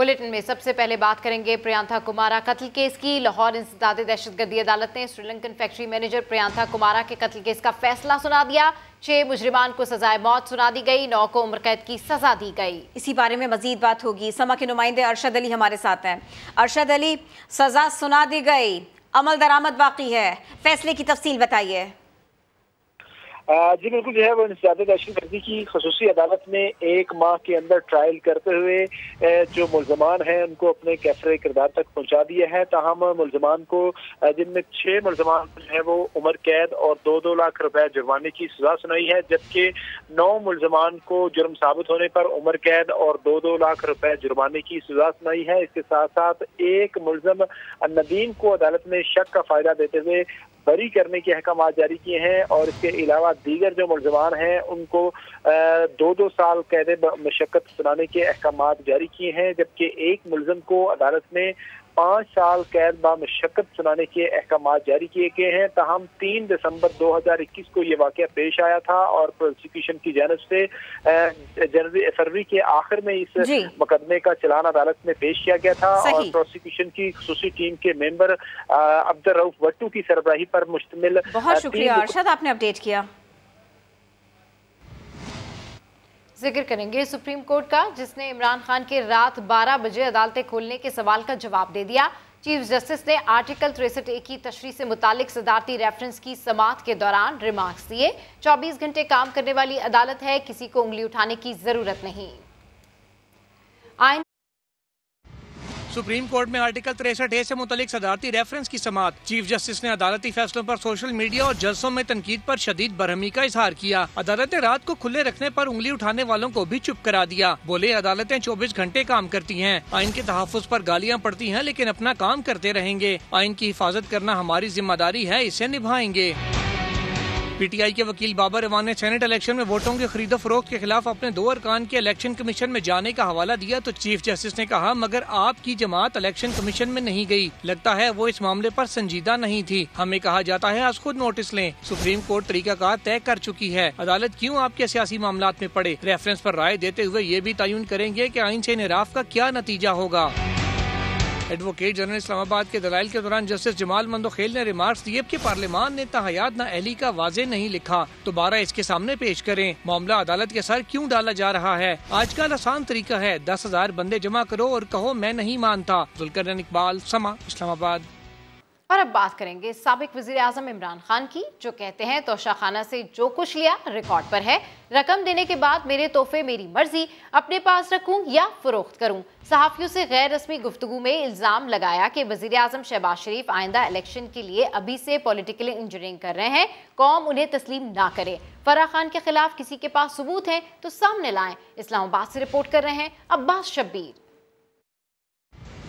Bulletin में सबसे पहले बात करेंगे प्रियांका कुमारा कत्ल केस की। लाहौर इंसदाद दहशतगर्दी अदालत ने श्रीलंकन फैक्ट्री मैनेजर प्रियांका कुमारा के कत्ल केस का फैसला सुना दिया। 6 मुजरिमान को सजाए मौत सुना दी गई, 9 को उम्र कैद की सजा दी गई। इसी बारे में मजीद बात होगी। समा के नुमाइंदे अरशद अली हमारे साथ हैं। अरशद अली, सजा सुना दी गई, अमल दरामद बाकी है, फैसले की तफसील बताइए। जी बिल्कुल, जो है वो इंसदाद दहशतगर्दी की खसूसी अदालत ने 1 माह के अंदर ट्रायल करते हुए जो मुल्जमान हैं उनको अपने कैफरे किरदार तक पहुंचा दिया है। ताहम मुल्जमान को, जिनमें 6 मुल्जमान है वो उम्र कैद और 2-2 लाख रुपए जुर्माने की सजा सुनाई है, जबकि 9 मुल्जमान को जुर्म साबित होने पर उम्र कैद और 2-2 लाख रुपए जुर्माने की सजा सुनाई है। इसके साथ साथ एक मुल्जम नदीम को अदालत ने शक का फायदा देते हुए बरी करने के अहकाम जारी किए हैं और इसके अलावा दीगर जो मुल्जमान हैं उनको 2-2 साल कैद मशक्कत सुनाने के अहकाम जारी किए हैं, जबकि एक मुल्जम को अदालत ने 5 साल कैद बामशक्कत सुनाने के अहकाम जारी किए गए हैं। ताहम 3 दिसंबर 2021 को ये वाक़या पेश आया था और प्रोसिक्यूशन की जानब से फरवरी के आखिर में इस मुकदमे का चलान अदालत में पेश किया गया था और प्रोसिक्यूशन की खुसूसी टीम के मेंबर अब्दुल रऊफ भट्टू की सरबराही पर मुश्तमिल। बहुत शुक्रिया अरशद, आपने अपडेट किया। जिक्र करेंगे सुप्रीम कोर्ट का, जिसने इमरान खान के रात 12 बजे अदालतें खोलने के सवाल का जवाब दे दिया। चीफ जस्टिस ने आर्टिकल 63A की तशरीह से मुतालिक सदारती रेफरेंस की समाअत के दौरान रिमार्क्स दिए। 24 घंटे काम करने वाली अदालत है, किसी को उंगली उठाने की जरूरत नहीं। आइन सुप्रीम कोर्ट में आर्टिकल 63A से मुतालिक सदारती रेफरेंस की समाअत। चीफ जस्टिस ने अदालती फैसलों पर सोशल मीडिया और जलसों में तनकीद पर शदीद बरहमी का इजहार किया। अदालत ने रात को खुले रखने पर उंगली उठाने वालों को भी चुप करा दिया। बोले अदालतें 24 घंटे काम करती हैं, आइन के तहफ्फुज़ पर गालियाँ पड़ती हैं, लेकिन अपना काम करते रहेंगे। आइन की हिफाजत करना हमारी जिम्मेदारी है, इसे निभाएंगे। पीटीआई के वकील बाबर इवान ने सेनेट इलेक्शन में वोटों की खरीदो फरोख्त के खिलाफ अपने 2 अरकान के इलेक्शन कमीशन में जाने का हवाला दिया तो चीफ जस्टिस ने कहा मगर आपकी जमात इलेक्शन कमीशन में नहीं गई, लगता है वो इस मामले पर संजीदा नहीं थी। हमें कहा जाता है आज खुद नोटिस लें। सुप्रीम कोर्ट तरीकाकार तय कर चुकी है, अदालत क्यों आपके सियासी मामलात में पड़े। रेफरेंस पर राय देते हुए ये भी तयन करेंगे कि आइन से इनराफ का क्या नतीजा होगा। एडवोकेट जनरल इस्लामाबाद के दलाइल के दौरान जस्टिस जमाल मंदोखेल ने रिमार्क्स दिए कि पार्लियामान ने ताहयात ना अहली का वाजे नहीं लिखा, दोबारा इसके सामने पेश करें। मामला अदालत के सर क्यों डाला जा रहा है। आजकल आसान तरीका है, 10,000 बंदे जमा करो और कहो मैं नहीं मानता। जुल्करनैन इकबाल, समा, इस्लामाबाद। और अब बात करेंगे साबिक वजीर आजम इमरान खान की, जो कहते हैं तोशाखाना से जो कुछ लिया रिकॉर्ड पर है। रकम देने के बाद मेरे तोहफे मेरी मर्जी, अपने पास रखूं या फरोख्त करूं। सहाफियों से गैर रस्मी गुफ्तगू में इल्जाम लगाया कि वजीर आजम शहबाज शरीफ आइंदा इलेक्शन के लिए अभी से पॉलिटिकल इंजीनियरिंग कर रहे हैं, कौम उन्हें तस्लीम ना करे। फराह खान के खिलाफ किसी के पास सबूत है तो सामने लाएं। इस्लामाबाद से रिपोर्ट कर रहे हैं अब्बास शब्बीर।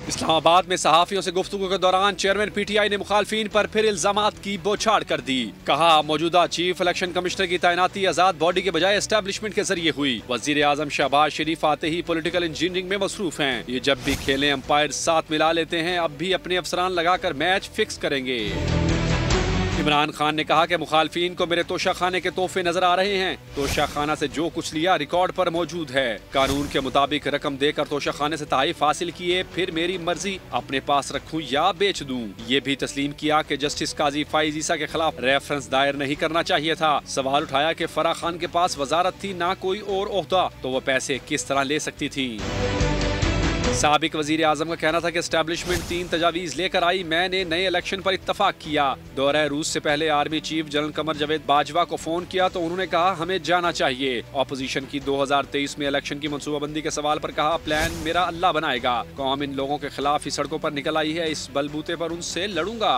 इस्लामाबाद में सहाफियों से गुफ्तगू के दौरान चेयरमैन पीटीआई ने मुखालफिन पर फिर इल्जामात की बौछार कर दी। कहा मौजूदा चीफ इलेक्शन कमिश्नर की तैनाती आजाद बॉडी के बजाय एस्टेब्लिशमेंट के जरिए हुई। वजीर आजम शहबाज शरीफ आते ही पॉलिटिकल इंजीनियरिंग में मसरूफ हैं। ये जब भी खेलें अंपायर साथ मिला लेते हैं, अब भी अपने अफसरान लगाकर मैच फिक्स करेंगे। इमरान खान ने कहा कि मुखालफिन को मेरे तोशाखाने के तोहफे नजर आ रहे हैं। तोशाखाना से जो कुछ लिया रिकॉर्ड पर मौजूद है। कानून के मुताबिक रकम देकर तोशाखाने से तहफ़्फ़ुज़ हासिल किए, फिर मेरी मर्जी अपने पास रखूं या बेच दूं। ये भी तस्लीम किया कि जस्टिस काजी फाइज ईसा के खिलाफ रेफरेंस दायर नहीं करना चाहिए था। सवाल उठाया कि फराह खान के पास वजारत थी ना कोई और ओहदा, तो वो पैसे किस तरह ले सकती थी। साबिक वजीर आजम का कहना था कि एस्टेब्लिशमेंट 3 तजावीज़ लेकर आई, मैंने नए इलेक्शन पर इत्तफाक किया। दौरा रूस से पहले army chief general Qamar Javed Bajwa को फोन किया तो उन्होंने कहा हमें जाना चाहिए। ऑपोजिशन की 2023 में इलेक्शन की मनसूबाबंदी के सवाल पर कहा प्लान मेरा अल्लाह बनाएगा। कौम इन लोगों के खिलाफ ही सड़कों पर निकल आई है, इस बलबूते पर उनसे लड़ूंगा।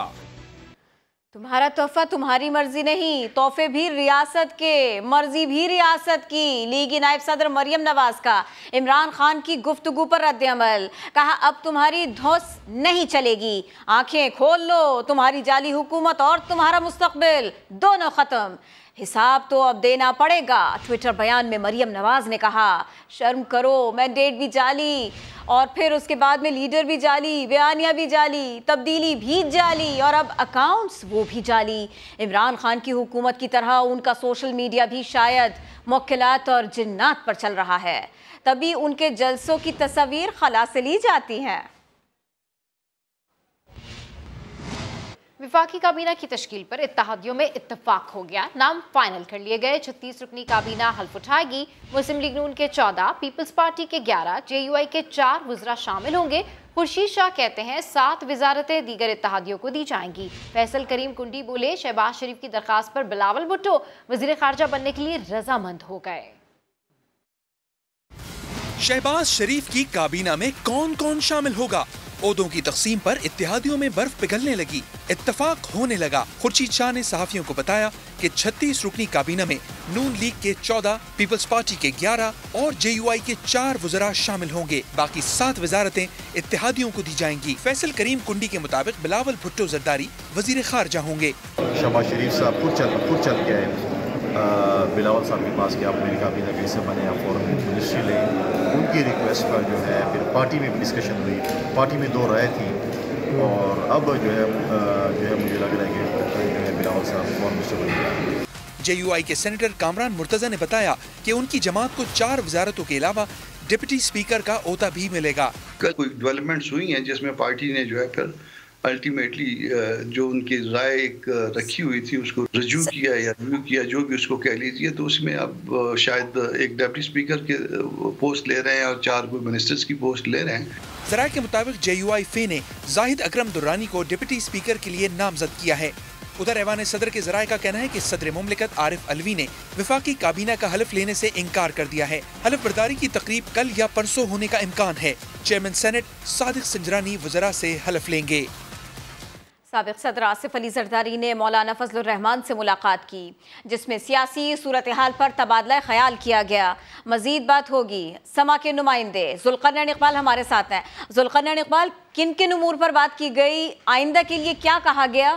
तुम्हारा तोहफा तुम्हारी मर्जी नहीं, तोहफे भी रियासत के, मर्जी भी रियासत की। लीगी नायब सदर मरियम नवाज का इमरान खान की गुफ्तगू पर रद्द अमल। कहा अब तुम्हारी धौंस नहीं चलेगी, आंखें खोल लो, तुम्हारी जाली हुकूमत और तुम्हारा मुस्तकबिल दोनों खत्म। हिसाब तो अब देना पड़ेगा। ट्विटर बयान में मरियम नवाज ने कहा, शर्म करो, मैंडेट भी जाली और फिर उसके बाद में लीडर भी जाली, बयानिया भी जाली, तब्दीली भी जाली और अब अकाउंट्स वो भी जाली। इमरान खान की हुकूमत की तरह उनका सोशल मीडिया भी शायद मुश्किलात और जिन्नात पर चल रहा है, तभी उनके जलसों की तस्वीर खला से ली जाती हैं। विफाकी काबीना की तश्कील पर इत्तेहादियों में इत्तफाक हो गया, नाम फाइनल कर लिए गए। 36 रुकनी काबीना हल्फ उठाएगी। मुस्लिम लीग नून के 14, पीपल्स पार्टी के 11, JUI के 4 वज़रा शामिल होंगे। खुर्शीद शाह कहते हैं 7 वजारतें दीगर इत्तेहादियों को दी जाएंगी। फैसल करीम कुंडी बोले, शहबाज शरीफ की दरखास्त पर बिलावल भुट्टो वज़ीर खारजा बनने के लिए रजामंद हो गए। शहबाज शरीफ की काबीना में कौन कौन शामिल होगा? ओहदों की तकसीम पर इत्तेहादियों में बर्फ पिघलने लगी, इत्तफाक होने लगा। खुर्शीद शाह ने सहाफियों को बताया कि 36 रुकनी काबीना में नून लीग के 14, पीपल्स पार्टी के 11 और JUI के 4 वज़रा शामिल होंगे। बाकी 7 वजारतें इत्तेहादियों को दी जाएंगी। फैसल करीम कुंडी के मुताबिक बिलावल भुट्टो जरदारी वजीर खारजा होंगे। शहबाज शरीफ साहब खुद चल के आए बिलावल साहब के पास कि आप मेरी काबीना कैसे बने, आप फॉरेन मिनिस्ट्री लें। उनकी रिक्वेस्ट पर जो है फिर पार्टी में भी डिस्कशन हुई, पार्टी में 2 राय थी और अब जो है मुझे लग रहा है कि बिलावल साहब फॉरेन मिनिस्टर बनेंगे। JUI के सेनेटर कामरान मुर्तजा ने बताया कि उनकी जमात को 4 वजारतों के अलावा डिप्टी स्पीकर का ओहदा भी मिलेगा। कल कोई डेवलपमेंट्स हुई हैं जिसमें पार्टी ने जो है फिर अल्टीमेटली जो उनकी राय एक रखी हुई थी उसको रिव्यू किया या रिव्यू किया, जो भी उसको कह लीजिए, तो उसमें अब शायद एक डिप्टी स्पीकर के पोस्ट ले रहे हैं और 4 कोई मिनिस्टर्स की पोस्ट ले रहे हैं। जराये के मुताबिक JUI फे ने जाहिद अकरम दुर्रानी को डिप्टी स्पीकर के लिए नामजद किया है। उधर ऐवान सदर के जराये का कहना है कि सदर मुमलिकत आरिफ अलवी ने विफाकी काबीना का हलफ लेने से इनकार कर दिया है। हलफ बर्दारी की तकरीब कल या परसों होने का इम्कान है। चेयरमैन सेनेट सादिक संजरानी वज़रा से हलफ लेंगे। साबिक सदर आसिफ अली जरदारी ने मौलाना फजलुर रहमान से मुलाकात की, जिसमें सियासी सूरत हाल पर तबादला ख्याल किया गया। मजीद बात होगी। समा के नुमाइंदे जुल्करनैन इकबाल हमारे साथ हैं। जुल्करनैन इकबाल, किन किन उमूर पर बात की गई, आइंदा के लिए क्या कहा गया?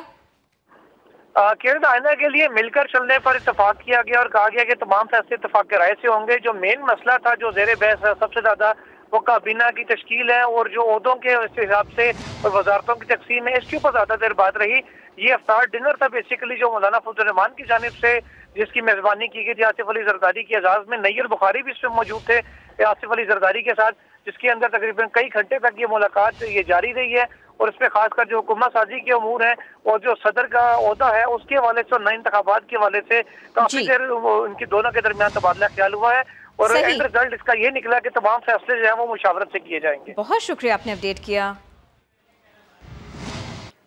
किरण, आइंदा के लिए मिलकर चलने पर इत्तेफाक किया गया और कहा गया कि तमाम फैसले इत्तेफाक के राय से होंगे। जो मेन मसला था, जो ज़ेर बहस सबसे ज्यादा, वो काबीना की तश्कील है और जो ओहदों के हिसाब से और वजारतों की तकसीम है, इसके ऊपर ज्यादा देर बात रही। ये अफ्तार डिनर था बेसिकली जो मौलाना फजलुर रहमान की जानिब से, जिसकी मेजबानी की गई थी आसिफ अली जरदारी की एजाज में। नैयर बुखारी भी इसमें मौजूद थे आसिफ अली जरदारी के साथ, जिसके अंदर तकरीबन कई घंटे तक ये मुलाकात ये जारी रही है। और इसमें खासकर जो हुकूमत साजी के अमूर हैं और जो सदर का ओहदा है उसके हवाले से और नए इंतखाबात के हवाले से काफी देर इनकी दोनों के दरमियान तबादला ख्याल हुआ है और एंड रिजल्ट इसका ये निकला कि तमाम फैसले जो है वो मुशावरत से किए जाएंगे। बहुत शुक्रिया, आपने अपडेट किया।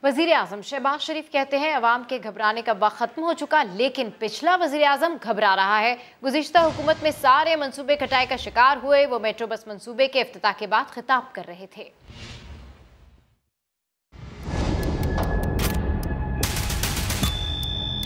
वजीर आजम शहबाज शरीफ कहते हैं अवाम के घबराने का वक्त खत्म हो चुका, लेकिन पिछला वजीर आजम घबरा रहा है। गुज़िश्ता हुकूमत में सारे मंसूबे कटाई का शिकार हुए। वो मेट्रो बस मंसूबे के इफ्तिताह के बाद खिताब कर रहे थे।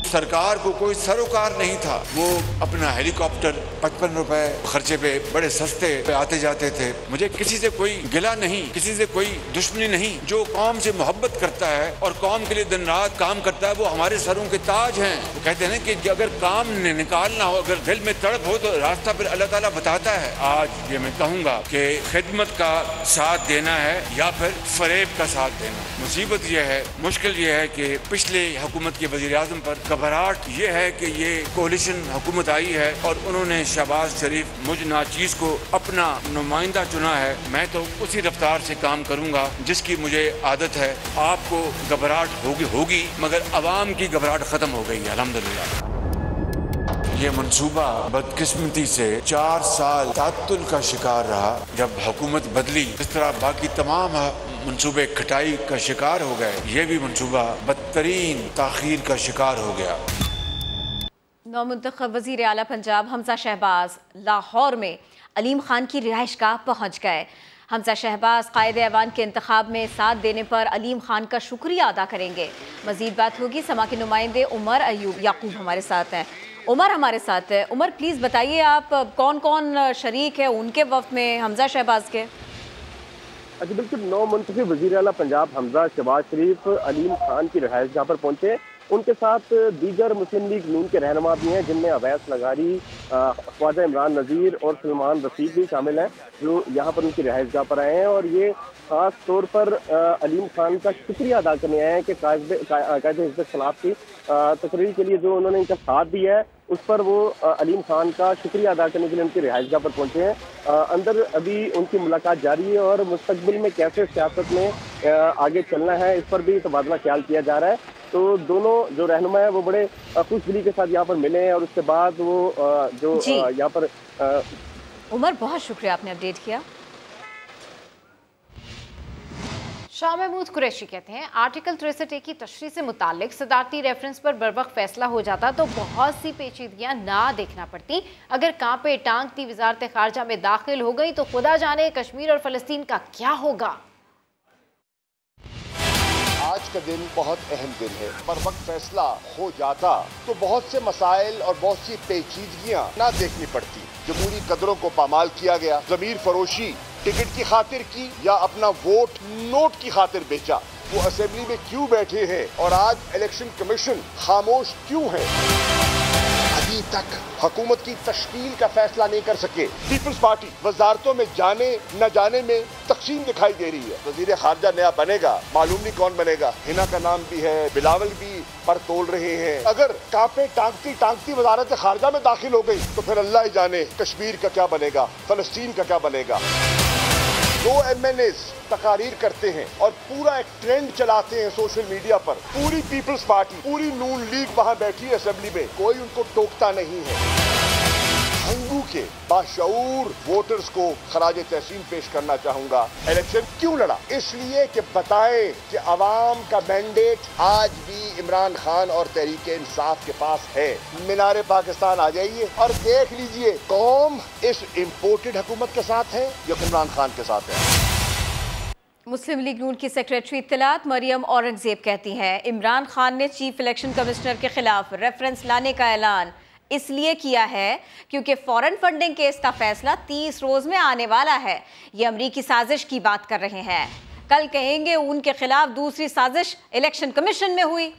सरकार को कोई सरोकार नहीं था। वो अपना हेलीकॉप्टर 55 रुपए खर्चे पे बड़े सस्ते पे आते जाते थे। मुझे किसी से कोई गिला नहीं, किसी से कोई दुश्मनी नहीं। जो कौम से मोहब्बत करता है और कौम के लिए दिन रात काम करता है वो हमारे सरों के ताज हैं। वो कहते हैं कि अगर काम निकालना हो, अगर दिल में तड़प हो तो रास्ता फिर अल्लाह ताला बताता है। आज ये मैं कहूँगा कि खिदमत का साथ देना है या फिर फरेब का साथ देना। मुसीबत ये है, मुश्किल ये है कि पिछले हुकूमत के वज़ीर आज़म पर घबराहट ये है कि ये कोलिशन हुकूमत आई है और उन्होंने शहबाज शरीफ मुझ नाचीज को अपना नुमाइंदा चुना है। मैं तो उसी रफ्तार से काम करूंगा जिसकी मुझे आदत है। आपको घबराहट होगी मगर अवाम की घबराहट खत्म हो गई है अल्हम्दुलिल्लाह। ये मंसूबा बदकिस्मती से 4 साल तात्तुल का शिकार रहा। जब हुकूमत बदली इस तरह बाकी तमाम मंसूबे खटाई का शिकार हो गए। ये भी मंसूबा बदतरीन ताखीर का शिकार हो गया। नौमुंतखब वज़ीर आला पंजाब हमजा शहबाज लाहौर में अलीम खान की रिहाइश गाह पहुँच गए। हमजा शहबाज कायदे ऐवान के इंतखाब में साथ देने पर अलीम खान का शुक्रिया अदा करेंगे। मजीद बात होगी। समा के नुमाइंदे उमर अयूब याकूब हमारे साथ हैं। उमर हमारे साथ है। उमर, प्लीज़ बताइए आप कौन कौन शरीक है उनके वक्त में हमजा शहबाज के? अच्छा, बिल्कुल। नौ मुंतखब वज़ीर आला पंजाब हमजा शहबाज शरीफ अलीम खान की रिहाइश गाह पर पहुंचे उनके साथ दीगर मुस्लिम लीग नून के रहनुमा भी हैं, जिनमें अवैस लगारी, ख्वाजा इमरान नज़ीर और सलमान रशीद भी शामिल हैं, जो यहाँ पर उनकी रिहाइशगाह पर आए हैं। और ये खास तौर पर अलीम खान का शुक्रिया अदा करने आए हैं कि कायदे हिज़्ब इख्तिलाफ की तकरीर के लिए जो उन्होंने इनका साथ दिया है, उस पर वो अलीम खान का शुक्रिया अदा करने के लिए उनकी रिहाइशगाह पर पहुंचे हैं। अंदर अभी उनकी मुलाकात जारी है और मुस्तकबिल में कैसे सियासत में आगे चलना है, इस पर भी तबादला ख्याल किया जा रहा है। तो दोनों जो रहनुमा है वो बड़े खुशदिली के साथ यहाँ पर मिले हैं और उसके बाद वो जो यहाँ पर उमर, बहुत शुक्रिया, आपने अपडेट किया। शाह महमूद कुरैशी कहते हैं आर्टिकल 63A की तशरीह से मुतालिक सदारती रेफरेंस पर बरवक्त फैसला हो जाता तो बहुत सी पेचीदगियां ना देखना पड़ती। अगर कांपे टांगती वजारत खारजा में दाखिल हो गई तो खुदा जाने कश्मीर और फलस्तीन का क्या होगा। आज का दिन बहुत अहम दिन है। पर वक्त फैसला हो जाता तो बहुत से मसाइल और बहुत सी पेचीदगियां ना देखनी पड़ती। जमहूरी कदरों को पामाल किया गया, ज़मीर फरोशी टिकट की खातिर की या अपना वोट नोट की खातिर बेचा। वो असेंबली में क्यों बैठे हैं और आज इलेक्शन कमीशन खामोश क्यों है? अभी तक हुकूमत की तश्कील का फैसला नहीं कर सके। पीपल्स पार्टी वजारतों में जाने न जाने में तकसीम दिखाई दे रही है। वजीर खारजा नया बनेगा, मालूम नहीं कौन बनेगा। हिना का नाम भी है, बिलावल भी पर तोल रहे हैं। अगर कांपे टांगती वजारत खारजा में दाखिल हो गई तो फिर अल्लाह ही जाने कश्मीर का क्या बनेगा, फलस्तीन का क्या बनेगा। 2 MNAs तकारीर करते हैं और पूरा एक ट्रेंड चलाते हैं सोशल मीडिया पर। पूरी पीपल्स पार्टी, पूरी नून लीग वहां बैठी है असेंबली में, कोई उनको टोकता नहीं है। हंगू के बाशऊर वोटर्स को खराज तहसीन पेश करना चाहूंगा। इलेक्शन क्यों लड़ा? इसलिए कि बताएं कि अवाम का मैंडेट आज भी इमरान खान और तहरीक इंसाफ के पास है। मीनारे पाकिस्तान आ जाइए और देख लीजिए कौम इस इम्पोर्टेड हुकूमत के साथ है या इमरान खान के साथ है। मुस्लिम लीग नून की सेक्रेटरी इत्तलात मरियम औरंगजेब कहती हैं इमरान खान ने चीफ इलेक्शन कमिश्नर के खिलाफ रेफरेंस लाने का ऐलान इसलिए किया है क्योंकि फॉरेन फंडिंग केस का फैसला 30 रोज में आने वाला है। ये अमरीकी साजिश की बात कर रहे हैं। कल कहेंगे उनके खिलाफ दूसरी साजिश इलेक्शन कमीशन में हुई।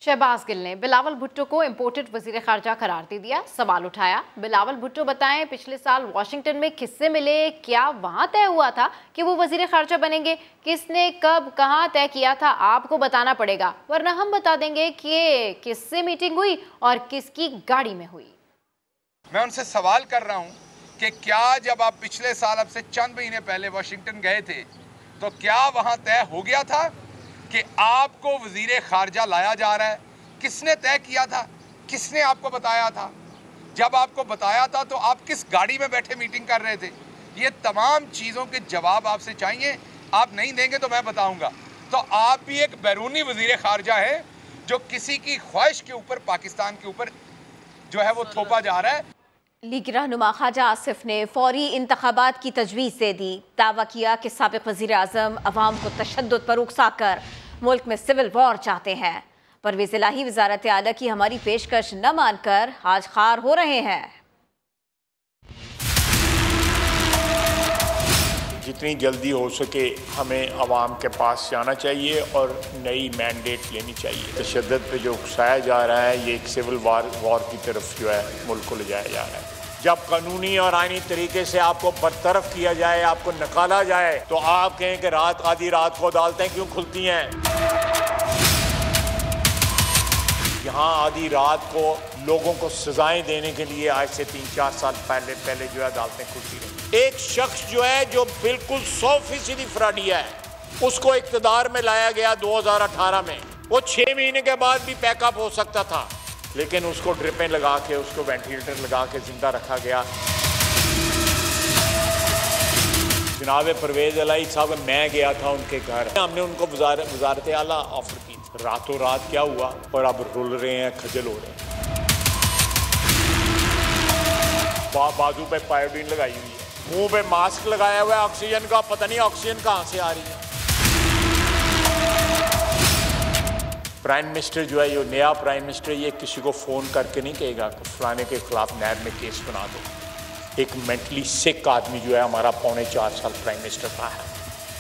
शहबाज गिल ने बिलावल भुट्टो को इम्पोर्टेड वजीर खारजा करार दे दिया। सवाल उठाया, बिलावल भुट्टो बताएं पिछले साल वाशिंगटन में किससे मिले, क्या वहां तय हुआ था कि वो वजीर खारजा बनेंगे? किसने कब कहां तय किया था आपको बताना पड़ेगा, वरना हम बता देंगे कि किससे मीटिंग हुई और किसकी गाड़ी में हुई। मैं उनसे सवाल कर रहा हूं कि क्या जब आप पिछले साल अब से चंद महीने पहले वाशिंगटन गए थे तो क्या वहां तय हो गया था कि आपको वजीर खारजा लाया जा रहा है? किसने तय किया था? किसने आपको बताया था? जब आपको बताया था तो आप किस गाड़ी में बैठे मीटिंग कर रहे थे? ये तमाम चीज़ों के जवाब आपसे चाहिए। आप नहीं देंगे तो मैं बताऊंगा। तो आप भी एक बैरूनी वजीर खारजा है जो किसी की ख्वाहिश के ऊपर पाकिस्तान के ऊपर जो है वो थोपा जा रहा है। लीग रहनुमा ख्वाजा आसिफ ने फौरी इंतखाबात की तजवीज़ दे दी। दावा किया कि साबिक वज़ीर आज़म अवाम को तशद्दुद पर उकसा कर मुल्क में सिविल वॉर चाहते हैं। परवेज़ इलाही वज़ारत आला की हमारी पेशकश न मानकर आज खार हो रहे हैं। जितनी जल्दी हो सके हमें अवाम के पास जाना चाहिए और नई मैंडेट लेनी चाहिए। तशद्दुद पे जो उकसाया जा रहा है ये एक सिविल वॉर की तरफ जो है मुल्क को ले जाया जा रहा है। जब कानूनी और आईनी तरीके से आपको बरतरफ किया जाए, आपको निकाला जाए, तो आप कहें कि आधी रात को अदालतें क्यों खुलती हैं? यहाँ आधी रात को लोगों को सजाएं देने के लिए आज से 3-4 साल पहले जो है अदालतें खुलती रही। एक शख्स जो है जो बिल्कुल 100% फ्रॉडिया है, उसको इक़्तिदार में लाया गया 2018 में। वो 6 महीने के बाद भी पैकअप हो सकता था, लेकिन उसको ड्रिपें लगा के, उसको वेंटिलेटर लगा के जिंदा रखा गया। जनाब परवेज़ इलाही साहब, मैं गया था उनके घर, हमने उनको वज़ारत आला ऑफर की। रातों रात क्या हुआ और अब रुल रहे हैं, खजल हो रहे हैं। बाजू पे पायोडीन लगाई हुई है, मुंह पे मास्क लगाया हुआ है ऑक्सीजन का, पता नहीं ऑक्सीजन कहाँ से आ रही है। प्राइम मिनिस्टर जो है, ये नया प्राइम मिनिस्टर, ये किसी को फ़ोन करके नहीं कहेगा कि फलाने के खिलाफ नैब में केस बना दो। एक मेंटली सिक आदमी जो है हमारा 4.25 साल प्राइम मिनिस्टर रहा है,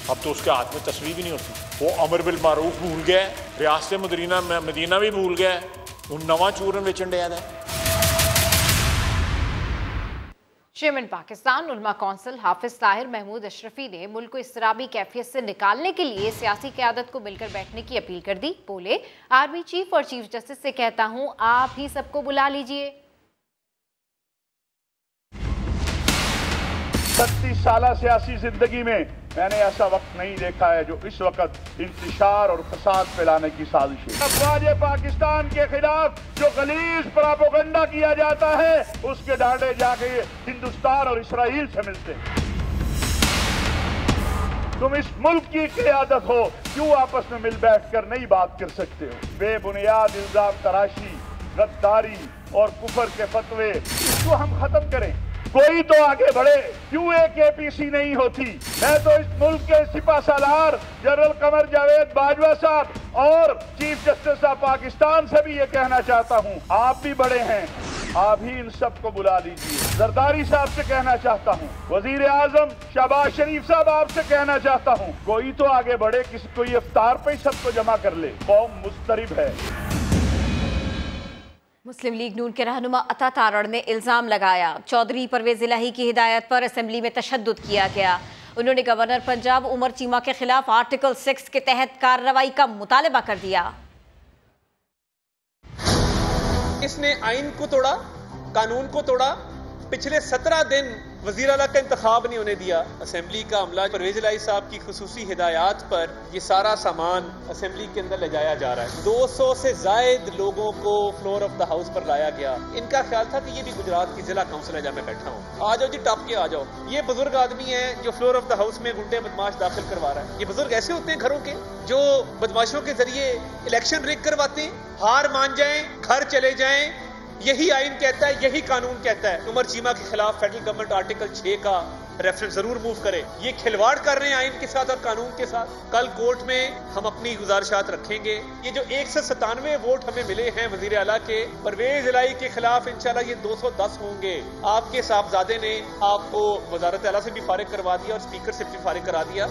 अब तो उसके हाथ में तस्वीर भी नहीं होती। वो अमर बिल मारूफ भूल गया, रियासत मदीना भी भूल गया, उन नवा चूरन बेचन डया है। चेयरमैन पाकिस्तान उलमा कौंसिल हाफिज ताहिर महमूद अशरफी ने मुल्क को इसराबी कैफियत से निकालने के लिए सियासी क़यादत को मिलकर बैठने की अपील कर दी। बोले, आर्मी चीफ और चीफ जस्टिस से कहता हूं, आप ही सबको बुला लीजिए। 36 साल सियासी जिंदगी में मैंने ऐसा वक्त नहीं देखा है जो इस वक्त इंतशार और फसाद फैलाने की साजिश है। अफवाज पाकिस्तान के खिलाफ जो गलीज प्रोपेगेंडा किया जाता है, उसके डांडे जाके हिंदुस्तान और इसराइल से मिलते हैं। तुम इस मुल्क की क़यादत हो, क्यों आपस में मिल बैठ कर नहीं बात कर सकते हो? बेबुनियाद इल्जाम तराशी, गद्दारी और कुफर के फतवे, इसको हम खत्म करें। कोई तो आगे बढ़े, क्यों एक APC नहीं होती? मैं तो इस मुल्क के सिपा सालार जनरल कमर जावेद बाजवा साहब और चीफ जस्टिस ऑफ पाकिस्तान से भी ये कहना चाहता हूँ, आप भी बड़े हैं, आप ही इन सबको बुला लीजिए। जरदारी साहब से कहना चाहता हूँ, वजीर आजम शहबाज शरीफ साहब आपसे कहना चाहता हूँ, कोई तो आगे बढ़े, किसी कोई इफ्तार पे सबको जमा कर ले। कौम मुस्तरिब है। मुस्लिम लीग नून के रहनुमा अता तारड़ ने इल्ज़ाम लगाया, चौधरी परवेज इलाही की हिदायत पर असेंबली में तशद्दुद किया गया। उन्होंने गवर्नर पंजाब उमर चीमा के खिलाफ आर्टिकल 6 के तहत कार्रवाई का मुतालबा कर दिया। इसने आइन को तोड़ा, कानून को तोड़ा। पिछले 17 दिन वजीर आला का इंतखाब नहीं होने दिया। असेंबली का अमला परवेज इलाही साहब की खुसूसी हिदायत पर ये सारा सामान असेंबली के अंदर ले जाया जा रहा है। 200 से ज्यादा लोगों को फ्लोर ऑफ द हाउस पर लाया गया। इनका ख्याल था कि ये भी गुजरात की जिला काउंसिल है जहाँ मैं बैठा हूँ, आ जाओ जी टॉप के आ जाओ। ये बुजुर्ग आदमी है जो फ्लोर ऑफ द हाउस में गुंडे बदमाश दाखिल करवा रहा है। ये बुजुर्ग ऐसे होते हैं घरों के जो बदमाशों के जरिए इलेक्शन रिग करवाते हैं, हार मान जाए, घर चले जाए। यही आइन कहता है, यही कानून कहता है। उमर चीमा के खिलाफ फेडरल गवर्नमेंट आर्टिकल 6 का रेफरेंस जरूर मूव करे। ये खिलवाड़ कर रहे हैं आइन के साथ और कानून के साथ। कल कोर्ट में हम अपनी गुजारिशात रखेंगे। ये जो 197 वोट हमें मिले हैं वजीर आला के परवेज इलाही के खिलाफ, इंशाल्लाह ये 210 होंगे। आपके साहबजादे ने आपको वजारत आला से भी फारिग करवा दिया और स्पीकर से भी फारिग करा दिया।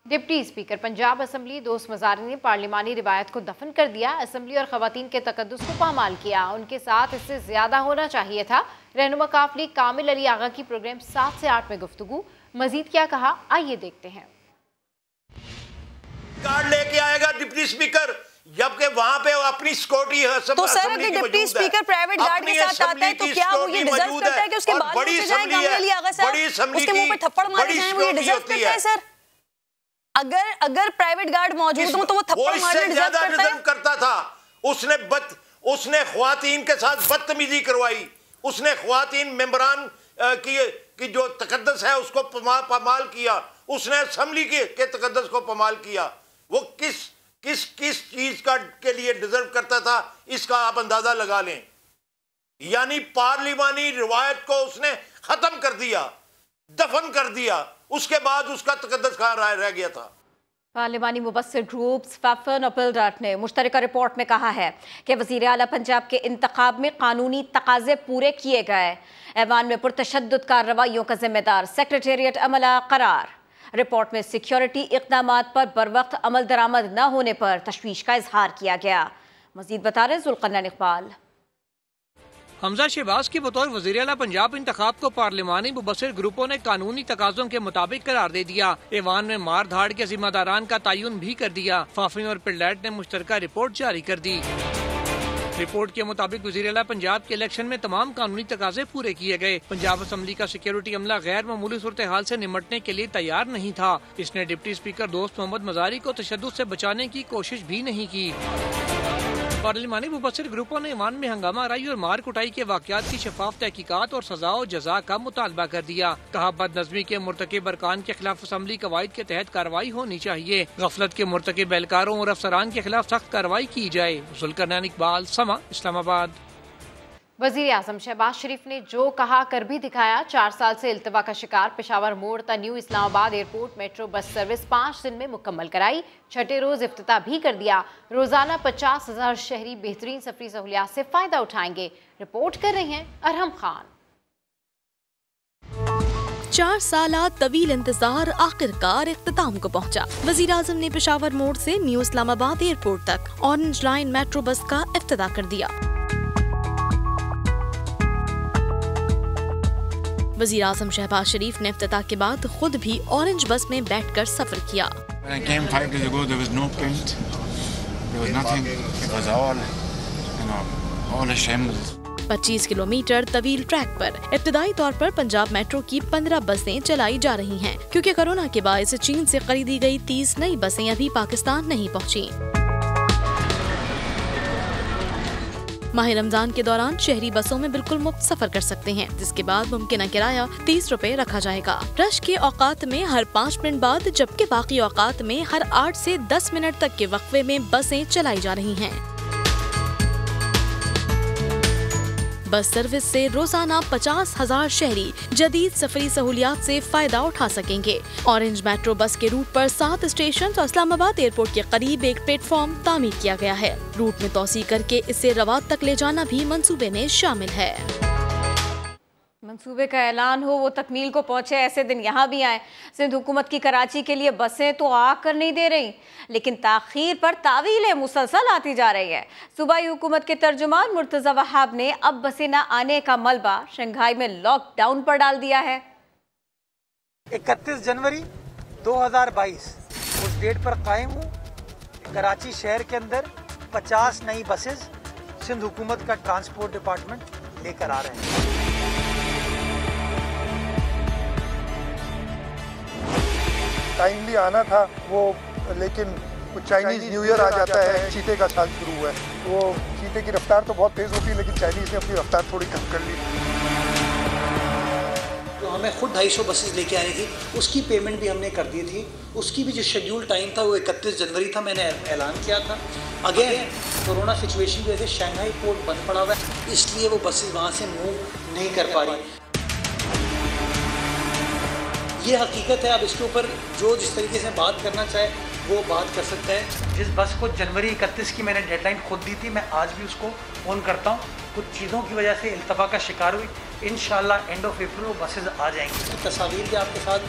डिप्टी स्पीकर पंजाब असम्बली दोस्त मजारी ने पार्लिमानी रिवायत को दफन कर दिया। असम्बली और खवातीन के तकद्दुस को पामाल किया। उनके साथ इससे ज्यादा होना चाहिए था। रहनुमा काफ लीग कामिल अली आगा की प्रोग्राम 7 से 8 में गुफ्तगू। मजीद क्या कहा, आइए देखते हैं। कार्ड लेके आएगा डिप्टी स्पीकर, जबकि वहां पे अपनी सिक्योरिटी है। तो सर अगर डिप्टी स्पीकर प्राइवेट गार्ड के साथ आता है तो क्या वो ये डिजर्व करता है कि उसके बाल नीचे जाए कामिल अली आगा साहब, उसके मुंह पे थप्पड़ मारे जाएं, वो ये डिजर्व करता है? सर अगर प्राइवेट गार्ड मौजूद हो तो वो थप्पड़ मारना डिजर्व करता था। उसने ख्वातीन के साथ बदतमीजी करवाई। उसने ख्वातीन मेंबरान की जो तकद्दस है उसको पमाल किया। उसने असेंबली के तकद्दस को पमाल किया। वो किस चीज के लिए डिजर्व करता था, इसका आप अंदाजा लगा लें। यानी पार्लिमानी रिवायत को उसने खत्म कर दिया, दफन कर दिया। उसके बाद उसका तकद्दस कहाँ रह गया था। पार्लिमानी मुबस्सिर ग्रुप्स फैफन और पिलडर्ट ने मुश्तरका रिपोर्ट में कहा है कि वज़ीर आला पंजाब के इंतखाब में कानूनी तकाजे पूरे किए गए। ऐवान में पुरतशद्दुद कार्रवाइयों का जिम्मेदार सेक्रेटेरिएट अमला करार। रिपोर्ट में सिक्योरिटी इक़दामात पर बरवक्त अमल दरामद न होने पर तशवीश का इजहार किया गया। मज़ीद बता रहे जुल्क़रनैन इक़बाल। हमजा शहबाज की बतौर वज़ीर आला पंजाब इंतखाब को पार्लिमानी मुबस्सिर ग्रुपों ने कानूनी तकाज़ों के मुताबिक करार दे दिया। ऐवान में मार धाड़ के जिम्मेदारान का तयन भी कर दिया। फाफिन और पिलडर्ट ने मुश्तरका रिपोर्ट जारी कर दी। रिपोर्ट के मुताबिक वज़ीर आला पंजाब के इलेक्शन में तमाम कानूनी तकाजे पूरे किए गए। पंजाब असम्बली का सिक्योरिटी अमला गैर मामूली सूरत हाल से निमटने के लिए तैयार नहीं था। इसने डिप्टी स्पीकर दोस्त मोहम्मद मजारी को तशद्दुद से बचाने की कोशिश भी नहीं की। पार्लिमानी मुबस्सिर ग्रुपों ने ईमान में हंगामा आराई और मार कुटाई के वाक़यात की शफाफ तहकीकात और सजा और जजा का मुतालबा कर दिया। कहा बदनज़मी के मुर्तकिब अरकान के खिलाफ असम्बली कवायद के तहत कार्रवाई होनी चाहिए। गफलत के मुर्तकिब एहलकारों और अफसरान के खिलाफ सख्त कार्रवाई की जाए। जुल्क़रनैन इक़बाल, समा, इस्लामाबाद। वज़ीर आज़म शहबाज शरीफ ने जो कहा कर भी दिखाया। 4 साल से इल्तवा का शिकार पेशावर मोड़ ता new Islamabad airport metro bus service 5 दिन में मुकम्मल कराई। छठे रोज इफ्तिताह भी कर दिया। रोजाना 50,000 शहरी बेहतरीन सफरी सहूलियात से फायदा उठाएंगे। रिपोर्ट कर रही हैं अरहम खान। 4 साला तवील इंतजार आखिरकार इख्तिताम को पहुंचा। वजीर आजम ने पेशावर मोड़ से न्यू इस्लामाबाद एयरपोर्ट तक ऑरेंज लाइन मेट्रो बस का इफ्तिताह कर दिया। वजीर आजम शहबाज शरीफ ने इफ्तिताह के बाद खुद भी ऑरेंज बस में बैठकर सफर किया। 25 किलोमीटर तवील ट्रैक पर इब्तदाई तौर पर पंजाब मेट्रो की 15 बसें चलाई जा रही हैं, क्योंकि कोरोना के बायस चीन से खरीदी गई 30 नई बसें अभी पाकिस्तान नहीं पहुंची। माह रमजान के दौरान शहरी बसों में बिल्कुल मुफ्त सफर कर सकते हैं, जिसके बाद मुमकिन किराया 30 रुपए रखा जाएगा। रश के औकात में हर 5 मिनट बाद, जबकि बाकी औकात में हर 8 से 10 मिनट तक के वक्फे में बसें चलाई जा रही हैं। बस सर्विस से रोजाना 50,000 शहरी जदीद सफरी सहूलियात से फायदा उठा सकेंगे। ऑरेंज मेट्रो बस के रूट पर 7 स्टेशन और इस्लामाबाद एयरपोर्ट के करीब एक प्लेटफॉर्म तामीर किया गया है। रूट में तौसी करके इसे रवात तक ले जाना भी मंसूबे में शामिल है। मंसूबे का ऐलान हो, वो तकमील को पहुंचे, ऐसे दिन यहाँ भी आए। सिंध हुकूमत की कराची के लिए बसें तो आकर नहीं दे रही, लेकिन ताखीर पर तावीलें मुसलसल आती जा रही है। सूबाई हुकूमत के तर्जुमान मुर्तज़ा वहाब ने अब बसें न आने का मलबा शंघाई में लॉकडाउन पर डाल दिया है। 31 जनवरी 2022 उस डेट पर कायम हूँ। कराची शहर के अंदर 50 नई बसेस सिंध हुकूमत का ट्रांसपोर्ट डिपार्टमेंट लेकर आ रहे हैं। टाइमली आना था वो, लेकिन कुछ चाइनीज न्यू ईयर आ जाता है, चीते का साल शुरू हुआ है। वो चीते की रफ्तार तो बहुत तेज़ होती है, लेकिन चाइनीज ने अपनी रफ्तार थोड़ी कम कर ली। तो हमें खुद 250 बसेस लेके आनी थी, उसकी पेमेंट भी हमने कर दी थी। उसकी भी जो शेड्यूल टाइम था वो 31 जनवरी था, मैंने ऐलान किया था। अगेन कोरोना सिचुएशन की वजह से शंघाई पोर्ट बंद पड़ा हुआ है, इसलिए वो बसेस वहाँ से मूव नहीं कर पा रही। ये हकीकत है। अब इसके ऊपर जो जिस तरीके से बात करना चाहे वो बात कर सकता है। जिस बस को जनवरी 31 की मैंने डेडलाइन खुद दी थी, मैं आज भी उसको फ़ोन करता हूँ। कुछ चीज़ों की वजह से इल्तफा का शिकार हुई। इंशाल्लाह एंड ऑफ अप्रैल वो बसेज आ जाएंगी। तस्वीर भी आपके साथ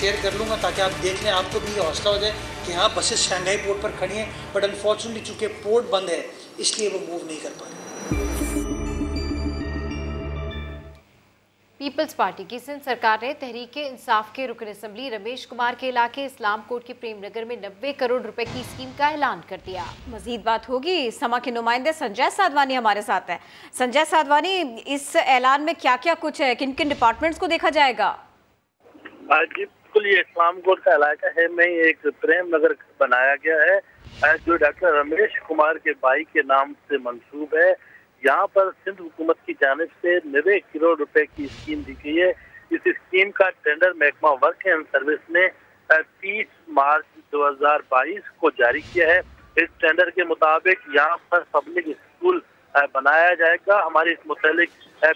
शेयर कर लूँगा ताकि आप देख लें, आपको भी हौसला हो जाए कि हाँ बसेज शंघाई पोर्ट पर खड़ी हैं, बट अनफॉर्चुनेटली चूँकि पोर्ट बंद है इसलिए वो मूव नहीं कर पा रहे। पीपल्स पार्टी की सिंध सरकार ने तहरीक इंसाफ के रुकन असम्बली रमेश कुमार के इलाके इस्लाम कोट के प्रेमनगर में 90 करोड़ रुपए की स्कीम का ऐलान कर दिया। मजीद बात होगी। समा के नुमाइंदे संजय साधवानी हमारे साथ है। संजय साधवानी, इस ऐलान में क्या क्या कुछ है, किन किन डिपार्टमेंट्स को देखा जाएगा? जी बिल्कुल, ये इस्लाम कोट का इलाका है में एक प्रेम नगर बनाया गया है जो डॉक्टर रमेश कुमार के भाई के नाम से मंसूब है। यहाँ पर सिंध हुकूमत की जानिब से 90 करोड़ रुपए की स्कीम दी गई है। इस स्कीम का टेंडर महकमा वर्क एंड सर्विस ने 30 मार्च 2022 को जारी किया है। इस टेंडर के मुताबिक यहाँ पर पब्लिक स्कूल बनाया जाएगा। हमारी इस मुतालिक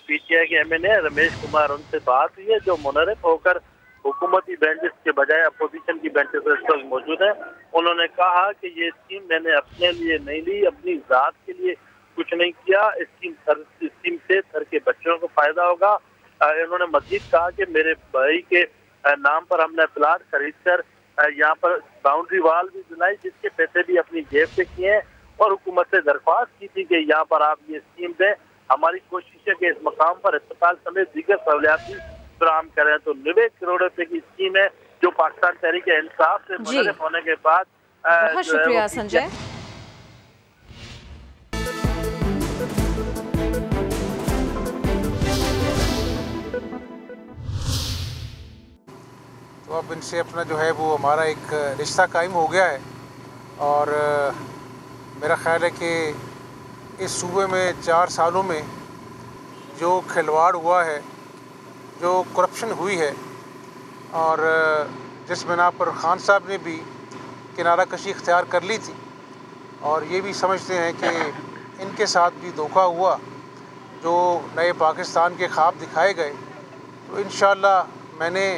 PTI के MNA रमेश कुमार उनसे बात हुई है, जो मुनरिफ होकर हुकूमती बेंचेस के बजाय अपोजिशन की बेंचेस पर इस वक्त मौजूद है। उन्होंने कहा कि ये स्कीम मैंने अपने लिए नहीं ली, अपनी जात के लिए कुछ नहीं किया। स्कीम से घर के बच्चों को फायदा होगा। इन्होंने मजीद कहा कि मेरे भाई के नाम पर हमने प्लाट खरीद कर यहाँ पर बाउंड्री वाल भी बनाई, जिसके पैसे भी अपनी जेब से किए हैं, और हुकूमत से दरख्वास्त की थी कि यहाँ पर आप ये स्कीम दें। हमारी कोशिश है कि इस मकाम पर अस्पताल समेत दीगर सहूलियात भी फराहम करें। तो 90 करोड़ रुपए की स्कीम है जो पाकिस्तान तहरीक इंसाफ से मुनरिफ होने के बाद। बहुत शुक्रिया संजय। तो अब इनसे अपना जो है वो हमारा एक रिश्ता कायम हो गया है, और मेरा ख्याल है कि इस सूबे में 4 सालों में जो खिलवाड़ हुआ है, जो करप्शन हुई है, और जिस बिना पर खान साहब ने भी किनारा कशी इख्तियार कर ली थी, और ये भी समझते हैं कि इनके साथ भी धोखा हुआ, जो नए पाकिस्तान के ख्वाब दिखाए गए। तो इंशाअल्लाह मैंने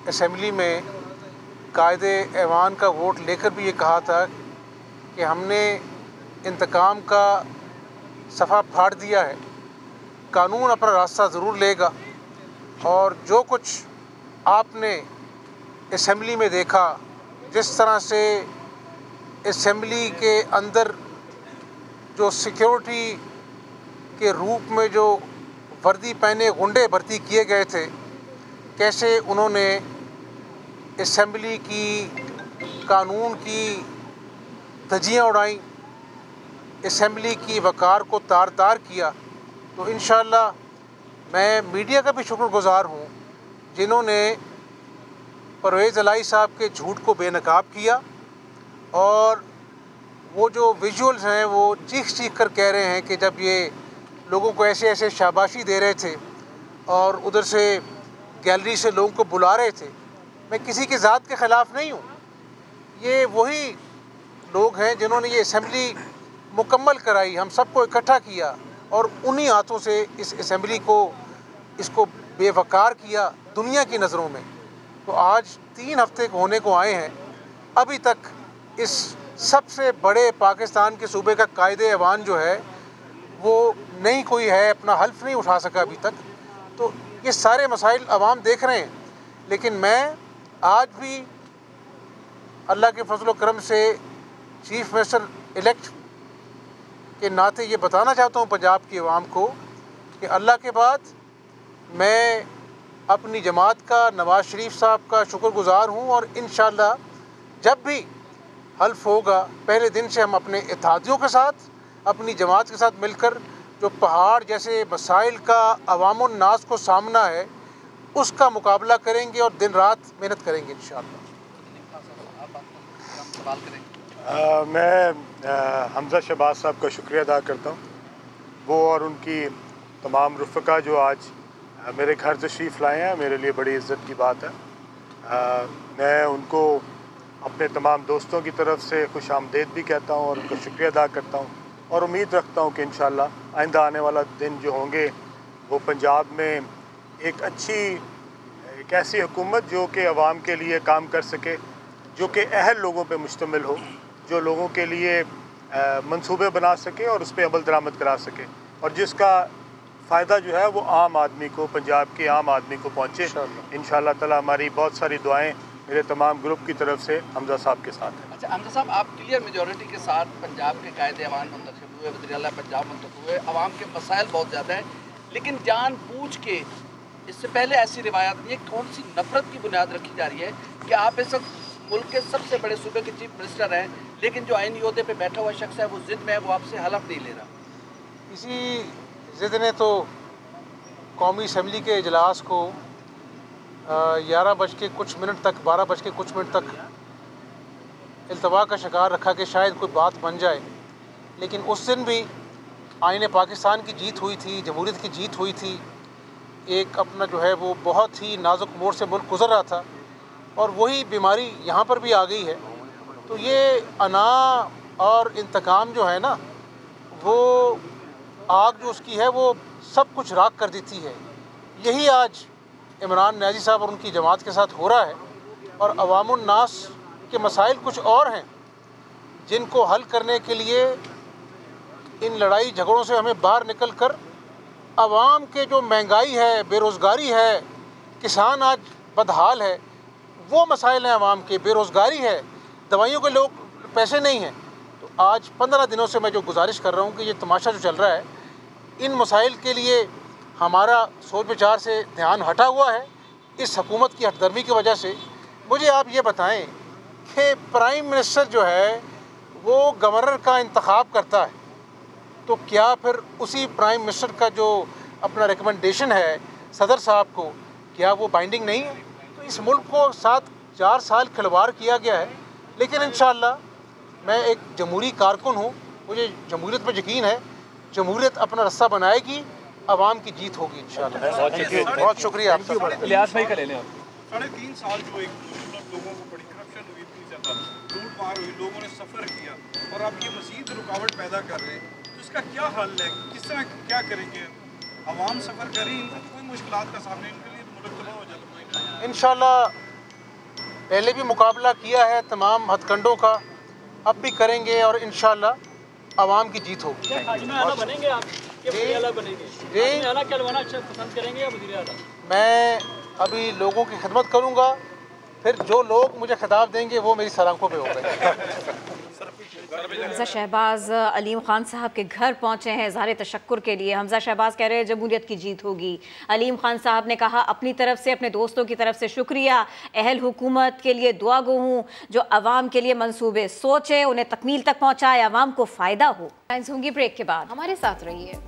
असेंबली में कायदे ऐवान का वोट लेकर भी ये कहा था कि हमने इंतकाम का सफ़ा फाड़ दिया है। कानून अपना रास्ता ज़रूर लेगा, और जो कुछ आपने असेंबली में देखा जिस तरह से असेंबली के अंदर जो सिक्योरिटी के रूप में जो वर्दी पहने गुंडे भर्ती किए गए थे, कैसे उन्होंने असेंबली की कानून की धज्जियाँ उड़ाई, असेंबली की वक़ार को तार तार किया। तो इंशाअल्लाह मैं मीडिया का भी शुक्रगुज़ार हूँ जिन्होंने परवेज़ इलाही साहब के झूठ को बेनकाब किया, और वो जो विजुअल्स हैं वो चीख चीख कर कह रहे हैं कि जब ये लोगों को ऐसे ऐसे शाबाशी दे रहे थे और उधर से गैलरी से लोगों को बुला रहे थे। मैं किसी की ज़ात के ख़िलाफ़ नहीं हूँ, ये वही लोग हैं जिन्होंने ये असेंबली मुकम्मल कराई, हम सबको इकट्ठा किया और उन्हीं हाथों से इस असेंबली को इसको बेवकार किया दुनिया की नज़रों में। तो आज 3 हफ्ते होने को आए हैं, अभी तक इस सबसे बड़े पाकिस्तान के सूबे का कायदे ऐवान जो है वो नहीं कोई है, अपना हल्फ नहीं उठा सका अभी तक। तो ये सारे मसाइल अवाम देख रहे हैं, लेकिन मैं आज भी अल्लाह के फजल करम से चीफ मिनिस्टर इलेक्ट के नाते ये बताना चाहता हूँ पंजाब की अवाम को कि अल्लाह के बाद मैं अपनी जमात का, नवाज़ शरीफ साहब का शुक्रगुज़ार हूँ, और इंशाअल्लाह जब भी हल्फ होगा पहले दिन से हम अपने इत्तेहादियों के साथ, अपनी जमात के साथ मिलकर जो पहाड़ जैसे मसाइल का अवामुन नास को सामना है उसका मुकाबला करेंगे और दिन रात मेहनत करेंगे इंशाअल्लाह। मैं हमजा शहबाज साहब का शुक्रिया अदा करता हूँ, वो और उनकी तमाम रुफ़का जो आज मेरे घर तशरीफ़ लाए हैं, मेरे लिए बड़ी इज़्ज़त की बात है। मैं उनको अपने तमाम दोस्तों की तरफ से खुश आमदीद भी कहता हूँ और उनका शुक्रिया अदा करता हूँ, और उम्मीद रखता हूँ कि इंशाअल्लाह आइंदा आने वाला दिन जो होंगे वो पंजाब में एक अच्छी, एक ऐसी हुकूमत जो कि अवाम के लिए काम कर सके, जो कि अहल लोगों पे मुश्तमिल हो, जो लोगों के लिए मंसूबे बना सके और उस पर अमल दरामद करा सके, और जिसका फ़ायदा जो है वो आम आदमी को, पंजाब के आम आदमी को पहुँचे इंशाअल्लाह ताला। हमारी बहुत सारी दुआएं मेरे तमाम ग्रुप की तरफ से हमजा साहब के साथ है। अच्छा हमजा साहब, आप क्लियर मेजॉरिटी के साथ पंजाब के कायदे ऐवान मुंतखब हुए, वज़ीर आला पंजाब मुंतखब हुए, आवाम के मसाइल बहुत ज़्यादा हैं, लेकिन जानबूझ के इससे पहले ऐसी रिवायत नहीं है, कौन सी नफरत की बुनियाद रखी जा रही है कि आप इस मुल्क के सबसे बड़े सूबे के चीफ मिनिस्टर हैं, लेकिन जो आईनी ओहदे पे बैठा हुआ शख्स है वो ज़िद में है, वो आपसे हलफ नहीं ले रहा। इसी ज़िद ने तो कौमी असम्बली के इजलास को 11 बज के कुछ मिनट तक, 12 बज के कुछ मिनट तक इल्तवा का शिकार रखा कि शायद कोई बात बन जाए। लेकिन उस दिन भी आईने पाकिस्तान की जीत हुई थी, जमहूरियत की जीत हुई थी, एक अपना जो है वो बहुत ही नाजुक मोड़ से मुल्क गुजर रहा था, और वही बीमारी यहाँ पर भी आ गई है। तो ये अना और इंतकाम जो है ना, वो आग जो उसकी है वो सब कुछ राख कर देती है। यही आज इमरान न्याजी साहब और उनकी जमात के साथ हो रहा है, और अवामुन नास के मसाइल कुछ और हैं जिनको हल करने के लिए इन लड़ाई झगड़ों से हमें बाहर निकल कर आवाम के जो महंगाई है, बेरोज़गारी है, किसान आज बदहाल है, वो मसाइल हैं आवाम के, बेरोज़गारी है, दवाइयों के लोग पैसे नहीं हैं। तो आज 15 दिनों से मैं जो गुजारिश कर रहा हूँ कि ये तमाशा जो चल रहा है, इन मसाइल के लिए हमारा सोच विचार से ध्यान हटा हुआ है इस हुकूमत की हटदर्मी की वजह से। मुझे आप ये बताएं कि प्राइम मिनिस्टर जो है वो गवर्नर का इंतखाब करता है, तो क्या फिर उसी प्राइम मिनिस्टर का जो अपना रिकमेंडेशन है सदर साहब को, क्या वो बाइंडिंग नहीं है? तो इस मुल्क को 4 साल खिलवाड़ किया गया है, लेकिन इंशाअल्लाह मैं एक जमहूरी कारकुन हूँ, मुझे जमहूरियत पर यकीन है, जमहूरियत अपना रास्ता बनाएगी, आवाम की जीत होगी इंशाअल्लाह। बहुत शुक्रिया आपका। इलियास भाई का ले लें आप। 3.5 साल जो एक लोगों को बड़ी करप्शन हुई, इतनी ज़्यादा लूट मार हुई, लोगों ने सफ़र किया, और अब ये मज़ीद रुकावट पैदा कर रहे हैं, तो इसका क्या हल है? किस तरह क्या करेंगे? आवाम सफ़र करें, इनको कोई मुश्किलात का सामने, इनके लिए मुल्क तबाह हो जाता है। इंशाअल्लाह पहले भी मुकाबला किया है तमाम हथकंडों का, अब भी करेंगे, और इंशाअल्लाह आवाम की जीत होगी। बनेंगे आप? मैं अभी लोगों की खिदमत करूँगा, फिर जो लोग मुझे खिताब देंगे वो मेरी सलांखों पे होंगे। हमजा शहबाज अलीम खान साहब के घर पहुंचे हैं इज़हार तशक्कुर के लिए। हमजा शहबाज कह रहे हैं जमहूरियत की जीत होगी। अलीम खान साहब ने कहा अपनी तरफ से, अपने दोस्तों की तरफ से शुक्रिया, अहल हुकूमत के लिए दुआ गो हूँ जो अवाम के लिए मंसूबे सोचे, उन्हें तकमील तक पहुँचाए, अवाम को फ़ायदा हो। होंगी ब्रेक के बाद, हमारे साथ रहिए।